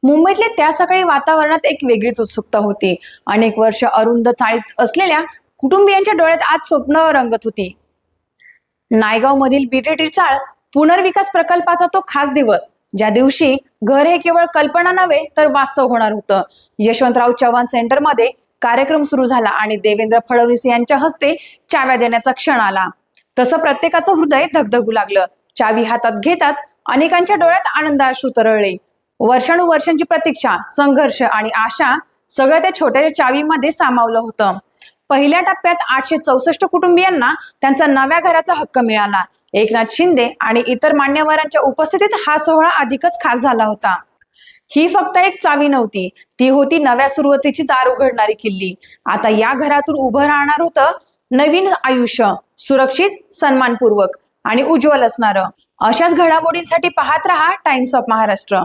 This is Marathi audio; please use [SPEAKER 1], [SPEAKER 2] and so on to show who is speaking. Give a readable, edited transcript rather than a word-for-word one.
[SPEAKER 1] मुंबईतले त्या सकाळी वातावरणात एक वेगळीच उत्सुकता होती। अनेक वर्ष अरुंद चाळीत असलेल्या कुटुंबियांच्या डोळ्यात आज स्वप्न रंगत होती। नायगाव मधील बीटीटी चाळ पुनर्विकास प्रकल्पाचा तो खास दिवस, ज्या दिवशी घर हे केवळ कल्पना नव्हे तर वास्तव होणार होतं। यशवंतराव चव्हाण सेंटर मध्ये कार्यक्रम सुरू झाला आणि देवेंद्र फडणवीस यांच्या हस्ते चाव्या देण्याचा क्षण आला। तसं प्रत्येकाचं हृदय धगधगू लागलं। चावी हातात घेताच अनेकांच्या डोळ्यात आनंदाश्रू तरळले। वर्षानुवर्षांची प्रतीक्षा, संघर्ष आणि आशा सगळं त्या छोट्या चावीमध्ये सामावलं होतं। पहिल्या टप्प्यात 864 कुटुंबियांना त्यांचा नव्या घराचा हक्क मिळाला। एकनाथ शिंदे आणि इतर मान्यवरांच्या उपस्थितीत हा सोहळा अधिकच खास झाला होता। ही फक्त एक चावी नव्हती, ती होती नव्या सुरुवातीची दार उघडणारी किल्ली। आता या घरातून उभं राहणार होतं नवीन आयुष्य, सुरक्षित, सन्मानपूर्वक आणि उज्ज्वल असणारं। अशाच घडामोडींसाठी पाहत रहा टाइम्स ऑफ महाराष्ट्र।